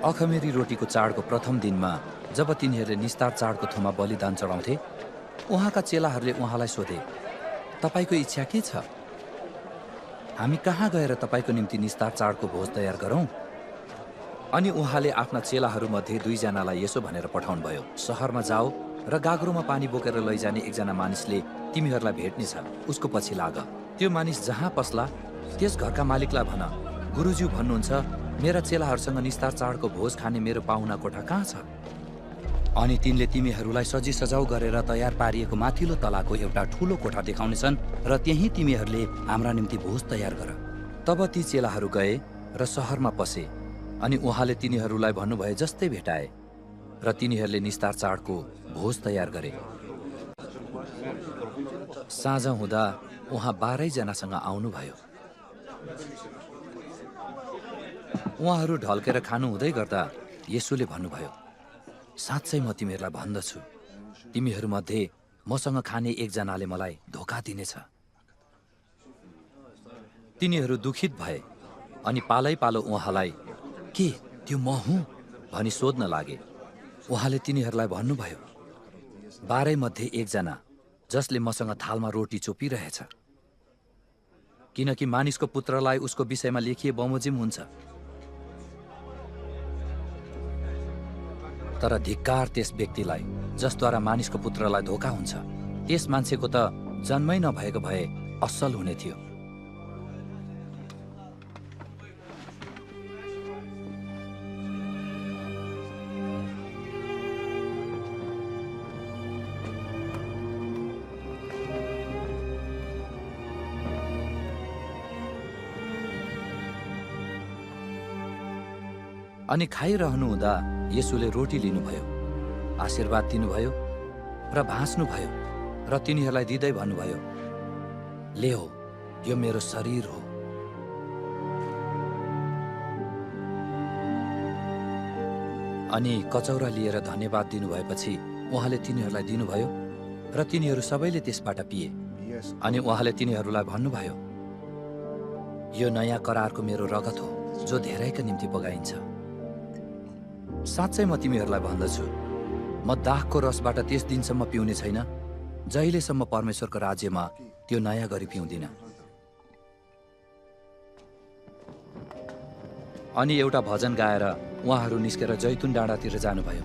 अखमेरी रोटीको चाडको प्रथम दिनमा जब तिनीहरूले निस्तार चाडको थुमा बलिदान चढाउँथे, उहाँका चेलाहरूले उहाँलाई सोधे, "तपाईको इच्छा के छ? हामी कहाँ गएर तपाईको निम्ति निस्तार चाडको भोज तयार गरौँ?" अनि उहाँले आफ्ना चेलाहरूमध्ये 2 जनालाई यसो भनेर पठाउनुभयो, "सहरमा जाओ र गाग्रोमा पानी बोकेर लैजाने एकजना मानिसले तिमीहरूलाई भेट्नेछ, उसको पछि लाग। त्यो मानिस जहाँ पस्ला त्यस घरका मालिकलाई भन, गुरुज्यू भन्नुहुन्छ, मेरा चेलाहरूसँग निस्तार चाडको भोज खाने मेरो पाहुना कोठा कहाँ छ? अनि तिनले तिमीहरूलाई सजी सजाउ गरेर तयार पारिएको माथिल्लो तलाको एउटा ठूलो कोठा देखाउनेछन् र त्यही तिमीहरूले हाम्रा निम्ति भोज तयार गर।" तब ती चेलाहरू गए र सहरमा पसे अनि उहाँले तिनीहरूलाई भन्नुभए जस्तै भेटाए र तिनीहरूले निस्तार चाडको भोज तयार गरे। साँझ हुँदा उहाँ 12 जनासँग आउनुभयो। उहाँहरू ढल्केर खानु हुँदै गर्दा येशूले भन्नुभयो, "साँच्चै म तिमीहरूलाई भन्दछु, तिमीहरूमध्ये मसँग खाने एकजनाले मलाई धोका दिनेछ।" तिनीहरू दुखित भए अनि पालै पालो उहाँलाई, "के त्यो म हुँ?" भनी सोध्न लागे। उहाँले तिनीहरूलाई भन्नुभयो, 12 मध्ये एकजना जसले मसँग थालमा रोटी चोपिरहेछ, किनकि मानिसको पुत्रलाई उसको विषयमा लेखिए बमोजिम हुन्छ। तर धिक्कार त्यस व्यक्तिलाई जसद्वारा मानिसको पुत्रलाई धोका हुन्छ। त्यस मान्छेको त जन्मै नभएको भए असल हुने थियो। अनि खाइरहनु हुँदा येशूले रोटी लिनुभयो, आशीर्वाद दिनुभयो र भाँच्नुभयो र तिनीहरूलाई दिँदै भन्नुभयो, "लेहो, यो मेरो शरीर हो।" अनि कचौरा लिएर धन्यवाद दिनुभएपछि उहाँले तिनीहरूलाई दिनुभयो र तिनीहरू सबैले त्यसबाट पिए। अनि उहाँले तिनीहरूलाई भन्नुभयो, "यो नयाँ करारको मेरो रगत हो, जो धेरैका निम्ति बगाइन्छ। साँच्चै म तिमीहरूलाई भन्दछु, म दाखको रसबाट त्यस दिनसम्म पिउने छैन जहिलेसम्म परमेश्वरको राज्यमा त्यो नयाँ गरी पिउँदिन।" अनि एउटा भजन गाएर उहाँहरू निस्केर जैतुन डाँडातिर जानुभयो।